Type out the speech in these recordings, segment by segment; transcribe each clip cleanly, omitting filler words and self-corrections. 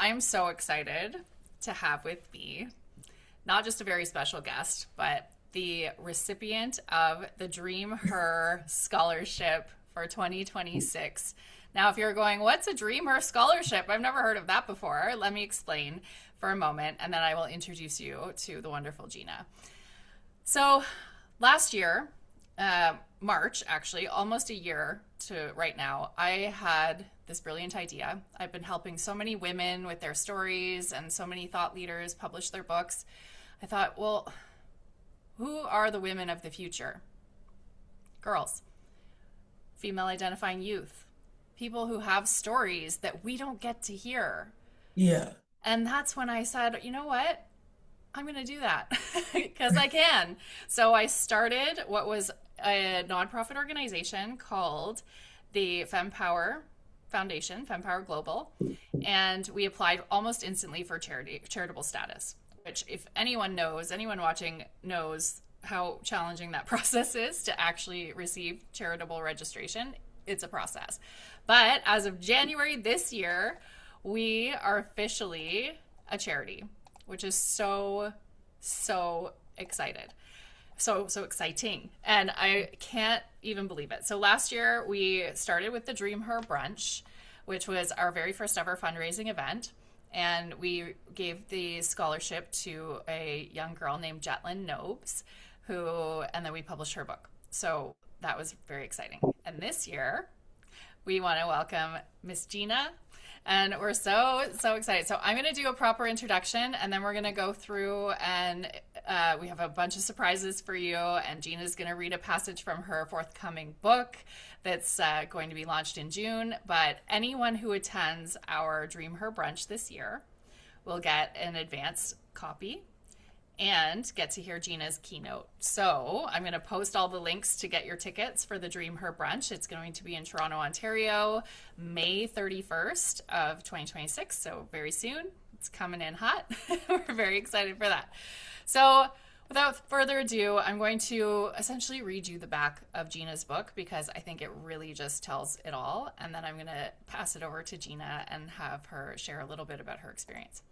I'm so excited to have with me not just a very special guest, but the recipient of the DreamHER Scholarship for 2026. Now, if you're going, what's a DreamHER Scholarship? I've never heard of that before. Let me explain for a moment, and then I will introduce you to the wonderful Gina. So, last year, March, actually, almost a year to right now, I had this brilliant idea. I've been helping so many women with their stories and so many thought leaders publish their books. I thought, well, who are the women of the future? Girls, female identifying youth, people who have stories that we don't get to hear. Yeah. And that's when I said, you know what? I'm going to do that because I can. So I started what was a nonprofit organization called the FemPower Foundation, FemPower Global, and we applied almost instantly for charitable status, which if anyone knows, anyone watching knows how challenging that process is to actually receive charitable registration. It's a process. But as of January this year, we are officially a charity, which is so excited. So exciting. And I can't even believe it. So last year we started with the DreamHER Brunch, which was our very first ever fundraising event. And we gave the scholarship to a young girl named Jetlyn Nobes, and then we published her book. So that was very exciting. And this year we want to welcome Miss Gina, and we're so excited. So I'm going to do a proper introduction, and then we're going to go through, and we have a bunch of surprises for you. And Gina's going to read a passage from her forthcoming book that's going to be launched in June. But anyone who attends our DreamHER Brunch this year will get an advance copy and get to hear Gina's keynote. So I'm going to post all the links to get your tickets for the DreamHER Brunch. It's going to be in Toronto, Ontario, May 31st of 2026. So very soon. It's coming in hot. We're very excited for that. So without further ado, I'm going to essentially read you the back of Gina's book because I think it really just tells it all. And then I'm going to pass it over to Gina and have her share a little bit about her experience.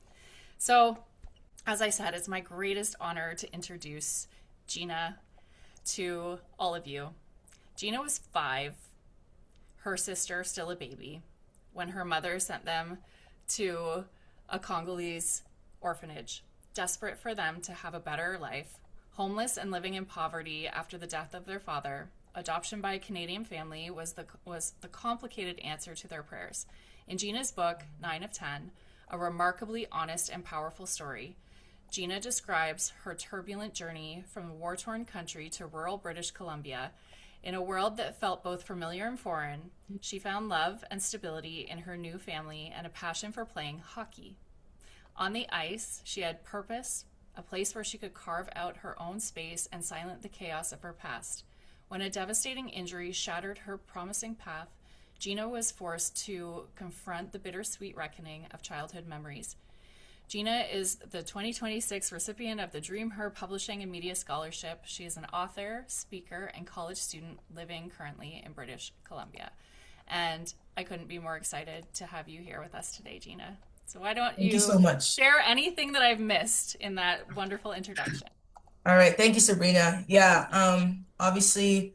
So as I said, it's my greatest honor to introduce Gina to all of you. Gina was 5, her sister still a baby, when her mother sent them to a Congolese orphanage, desperate for them to have a better life. Homeless and living in poverty after the death of their father, adoption by a Canadian family was the complicated answer to their prayers. In Gina's book, 9 of 10, a remarkably honest and powerful story, Gina describes her turbulent journey from a war-torn country to rural British Columbia. In a world that felt both familiar and foreign, she found love and stability in her new family and a passion for playing hockey. On the ice, she had purpose, a place where she could carve out her own space and silence the chaos of her past. When a devastating injury shattered her promising path, Gina was forced to confront the bittersweet reckoning of childhood memories. Gina is the 2026 recipient of the DreamHER Publishing and Media Scholarship. She is an author, speaker, and college student living currently in British Columbia. And I couldn't be more excited to have you here with us today, Gina. So why don't Thank you you so much. share anything that I've missed in that wonderful introduction? All right. Thank you, Sabrina. Yeah. Obviously,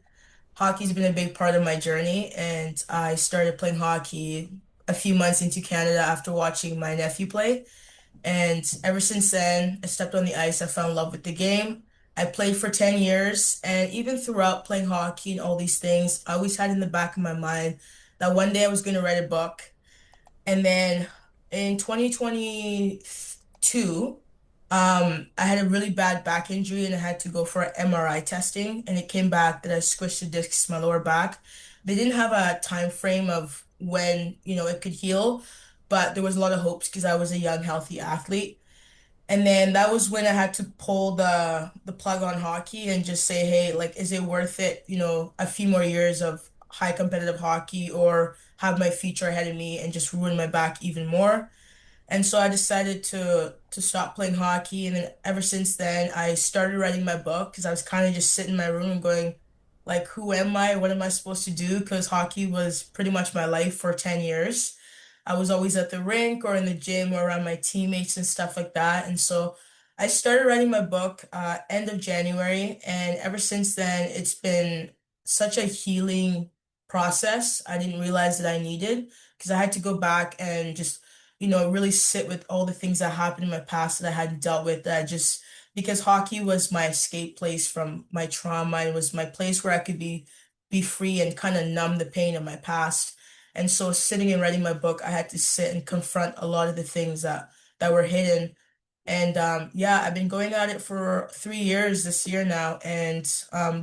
hockey's been a big part of my journey, and I started playing hockey a few months into Canada after watching my nephew play. And ever since then, I stepped on the ice. I fell in love with the game. I played for 10 years, and even throughout playing hockey and all these things, I always had in the back of my mind that one day I was going to write a book. And then in 2022, I had a really bad back injury and I had to go for MRI testing. And it came back that I squished the discs in my lower back. They didn't have a time frame of when, it could heal, but there was a lot of hopes because I was a young, healthy athlete. And then that was when I had to pull the plug on hockey and just say, hey, like, is it worth it, a few more years of high competitive hockey or have my future ahead of me and just ruin my back even more? And so I decided to stop playing hockey. And then ever since then, I started writing my book because I was kind of just sitting in my room and going, like, who am I? What am I supposed to do? Because hockey was pretty much my life for 10 years. I was always at the rink or in the gym or around my teammates and stuff like that. And so I started writing my book end of January, and ever since then, it's been such a healing process I didn't realize that I needed because I had to go back and just, really sit with all the things that happened in my past that I hadn't dealt with that I just because hockey was my escape place from my trauma. It was my place where I could be free and kind of numb the pain of my past. And so sitting and writing my book, I had to sit and confront a lot of the things that were hidden. And yeah, I've been going at it for 3 years this year now, and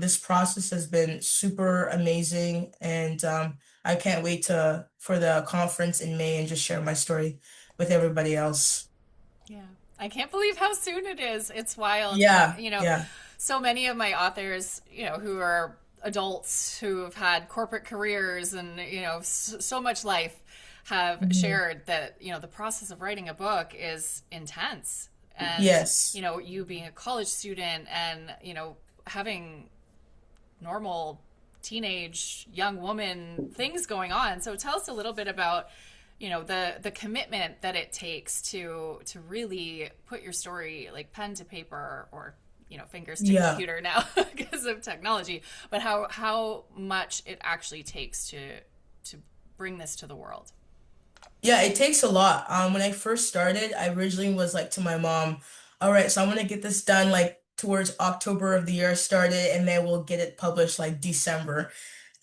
this process has been super amazing. And I can't wait to for the conference in May and just share my story with everybody else. Yeah. I can't believe how soon it is. It's wild. Yeah, yeah. So many of my authors, who are adults who have had corporate careers and, so much life have Mhm. shared that, the process of writing a book is intense. And, Yes. you being a college student and, having normal teenage young woman things going on. So tell us a little bit about the commitment that it takes to really put your story like pen to paper or fingers to Yeah. computer now because of technology, but how much it actually takes to bring this to the world. Yeah, it takes a lot. When I first started, I originally was like to my mom, all right, so I'm gonna get this done like towards October of the year I started, and then we'll get it published like December.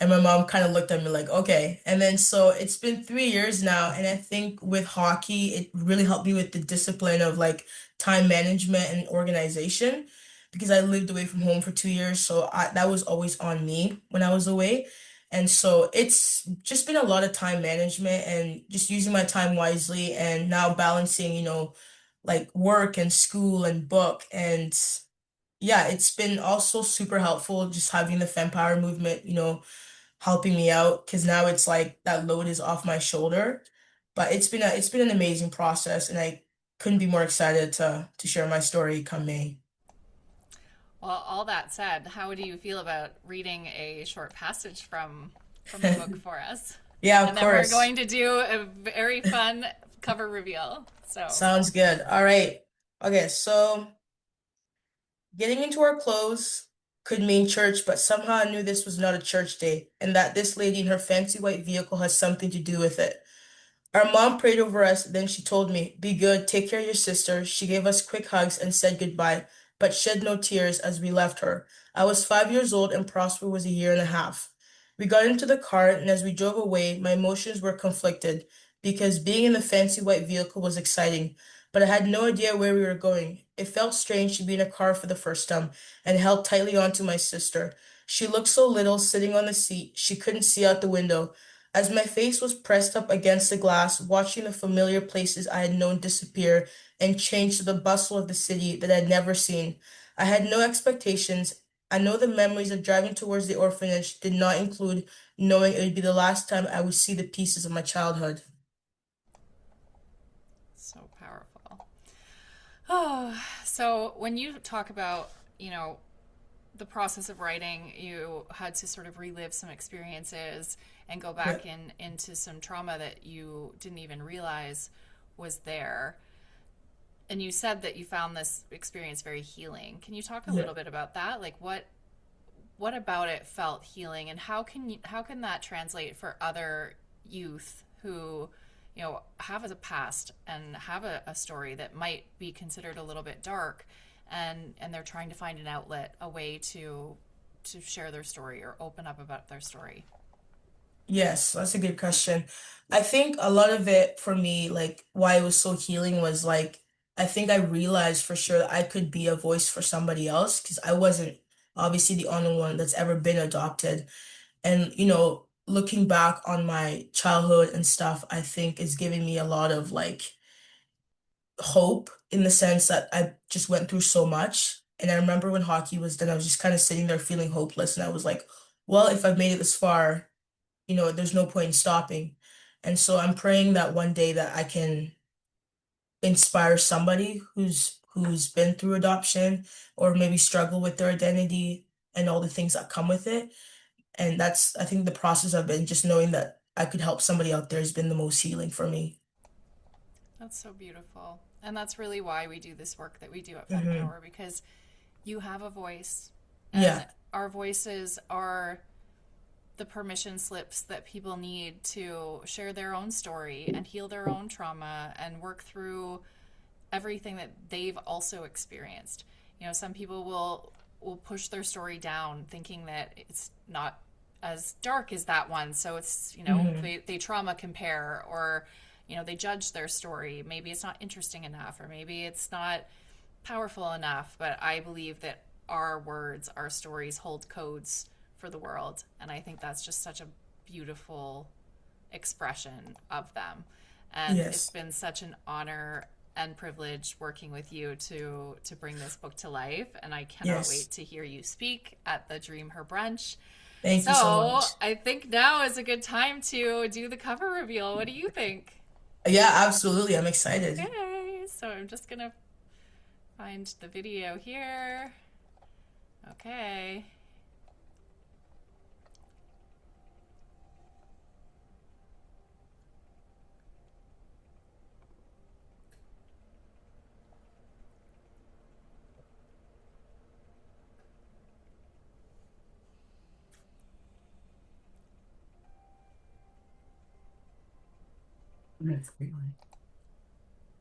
And my mom kind of looked at me like, okay. And then so it's been 3 years now, and I think with hockey, it really helped me with the discipline of like time management and organization because I lived away from home for 2 years, so that was always on me when I was away. And so it's just been a lot of time management and just using my time wisely and now balancing, like work and school and book. And yeah, it's been also super helpful just having the Fempower movement, helping me out because now it's like that load is off my shoulder. But it's been an amazing process, and I couldn't be more excited to share my story come May. Well, all that said, how do you feel about reading a short passage from the book for us? Yeah, of And then we're course. going to do a very fun cover reveal. So, Sounds good. All right. Okay, so getting into our clothes could mean church, but somehow I knew this was not a church day, and that this lady in her fancy white vehicle has something to do with it. Our mom prayed over us, then she told me, be good, take care of your sister. She gave us quick hugs and said goodbye, but shed no tears as we left her. I was 5 years old and Prosper was a year and a half. We got into the car, and as we drove away, my emotions were conflicted because being in the fancy white vehicle was exciting, but I had no idea where we were going. It felt strange to be in a car for the first time and held tightly onto my sister. She looked so little sitting on the seat, she couldn't see out the window. As my face was pressed up against the glass, watching the familiar places I had known disappear and change to the bustle of the city that I had never seen, I had no expectations. I know the memories of driving towards the orphanage did not include knowing it would be the last time I would see the pieces of my childhood. so powerful. Oh, so when you talk about, the process of writing, you had to sort of relive some experiences and go Yeah, back into some trauma that you didn't even realize was there. And you said that you found this experience very healing. Can you talk a yeah. little bit about that? Like what about it felt healing, and how can that translate for other youth who have a past and have a story that might be considered a little bit dark, and they're trying to find an outlet, a way to share their story or open up about their story. Yes, that's a good question. I think a lot of it for me, like why it was so healing was like I think I realized for sure that I could be a voice for somebody else because I wasn't obviously the only one that's ever been adopted. And, looking back on my childhood and stuff, I think is giving me a lot of like hope in the sense that I just went through so much. And I remember when hockey was done, I was just kind of sitting there feeling hopeless. And I was like, well, if I've made it this far, there's no point in stopping. And so I'm praying that one day that I can inspire somebody who's been through adoption or maybe struggle with their identity and all the things that come with it. And that's, I think, the process I've been just knowing that I could help somebody out there has been the most healing for me. That's so beautiful. And that's really why we do this work that we do at Hmm. FemPower, because you have a voice, and Yeah. our voices are the permission slips that people need to share their own story and heal their own trauma and work through everything that they've also experienced. Some people will push their story down thinking that it's not as dark as that one, so it's, Hmm. they trauma compare, or they judge their story. Maybe it's not interesting enough, or maybe it's not powerful enough. But I believe that our words, our stories hold codes for the world, and I think that's just such a beautiful expression of them. And it's Yes. been such an honor and privilege working with you to bring this book to life, and I cannot Yes. wait to hear you speak at the Dream Her brunch. Thank you so So much. I think now is a good time to do the cover reveal. What do you think? Yeah, absolutely. I'm excited. Okay, so I'm just gonna find the video here. Okay.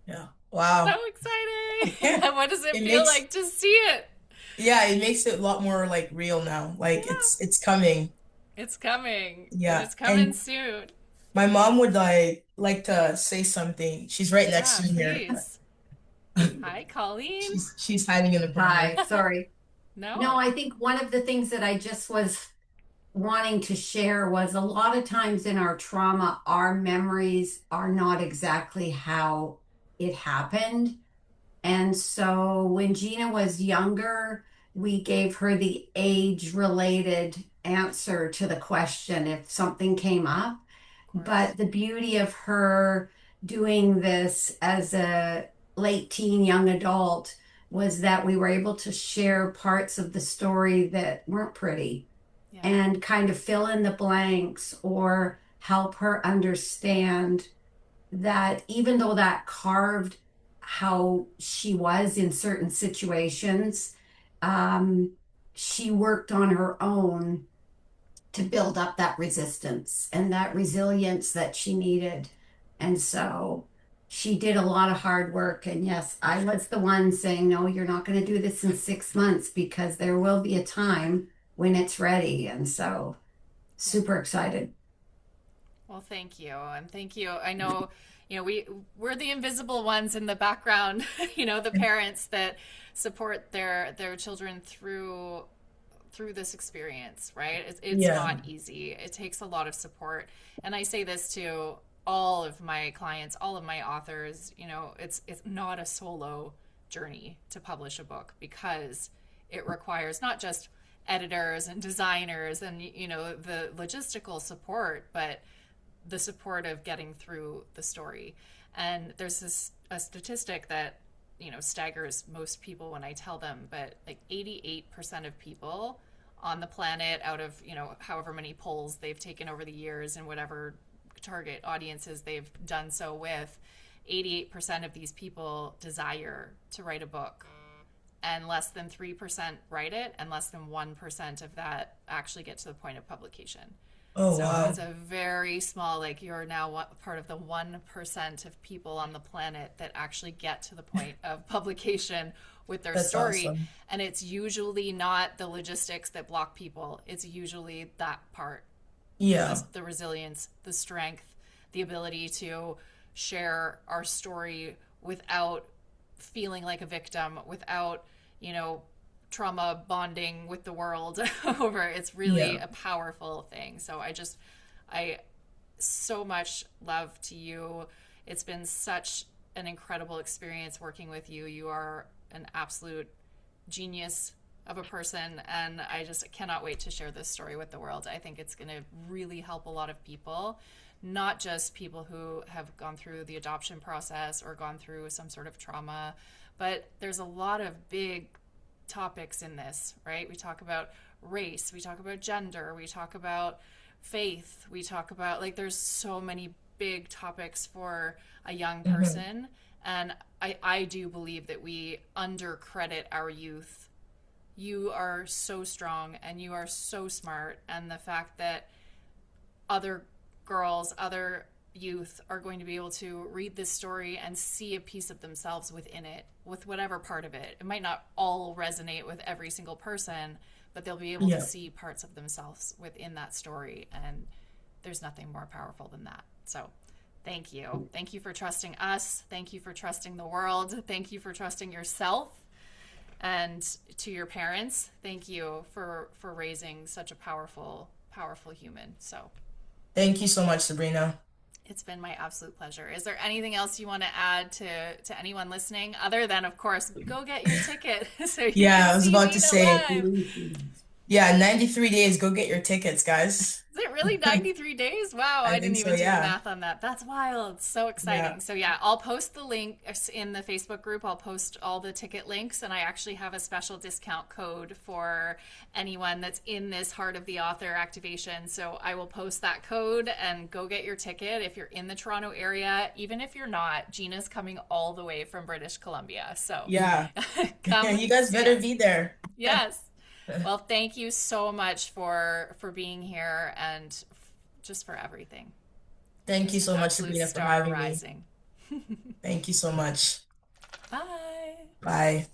Yeah. So Wow. exciting. What does it It feel makes like to see it? Yeah, it makes it a lot more like real now. Like Yeah. it's coming. It's coming, and Yeah. it's coming And soon. my mom would like to say something. She's right next Yeah, to me here. please. Hi, Colleen. She's hiding in the corner. Hi, sorry. No, No. I think one of the things that I just was wanting to share was a lot of times in our trauma, our memories are not exactly how it happened. And so when Gina was younger, we gave her the age related answer to the question if something came up. Of course. But the beauty of her doing this as a late teen, young adult was that we were able to share parts of the story that weren't pretty Yeah. and kind of fill in the blanks or help her understand that even though that carved how she was in certain situations, um, she worked on her own to build up that resistance and that resilience that she needed. And so she did a lot of hard work. And yes, I was the one saying, no, you're not going to do this in 6 months because there will be a time when it's ready. And so Yeah. super excited. Well, thank you. And thank you. I know, we're the invisible ones in the background, the parents that support their children through this experience, right? It's Yeah. not easy. It takes a lot of support. And I say this to all of my clients, all of my authors, it's not a solo journey to publish a book, because it requires not just editors and designers and the logistical support, but the support of getting through the story. And there's a statistic that staggers most people when I tell them, but like 88% of people on the planet, out of however many polls they've taken over the years and whatever target audiences they've done so with, 88% of these people desire to write a book, and less than 3% write it, and less than 1% of that actually get to the point of publication. Oh So it's wow. a very small, like, you're now part of the 1% of people on the planet that actually get to the point of publication with their That's story. awesome. And it's usually not the logistics that block people, it's usually that part, Yeah. the resilience, the strength, the ability to share our story without feeling like a victim, without, you know, trauma bonding with the world over. It's really Yeah. a powerful thing. So I so much love to you. It's been such an incredible experience working with you. You are an absolute genius of a person, and I just cannot wait to share this story with the world. I think it's going to really help a lot of people, not just people who have gone through the adoption process or gone through some sort of trauma, but there's a lot of big topics in this, right? We talk about race, we talk about gender, we talk about faith. We talk about, like, there's so many big topics for a young Hmm. person. And I do believe that we undercredit our youth. You are so strong and you are so smart. And the fact that other girls, other youth are going to be able to read this story and see a piece of themselves within it, with whatever part of it. It might not all resonate with every single person, but they'll be able to Yeah. see parts of themselves within that story. And there's nothing more powerful than that. So thank you. Thank you for trusting us. Thank you for trusting the world. Thank you for trusting yourself. And to your parents, thank you for raising such a powerful human. So Thank you so much, Sabrina. it's been my absolute pleasure. Is there anything else you want to add to anyone listening, other than, of course, go get your ticket so you can Yeah, I was see about to Gina say, live? yeah, 93 days. Go get your tickets, guys. Is it really 93 days? Wow, I I didn't think so, even do the yeah. math on that. That's wild. So Yeah. exciting. So, yeah, I'll post the link in the Facebook group. I'll post all the ticket links, and I actually have a special discount code for anyone that's in this Heart of the Author activation. So, I will post that code and go get your ticket if you're in the Toronto area. Even if you're not, Gina's coming all the way from British Columbia. So, Yeah. come You guys see better us. be there. Yes. Well, thank you so much for being here and just for everything. Thank you Just an so much, absolute Sabrina, for star having me. rising. Thank you so much. Bye. Bye.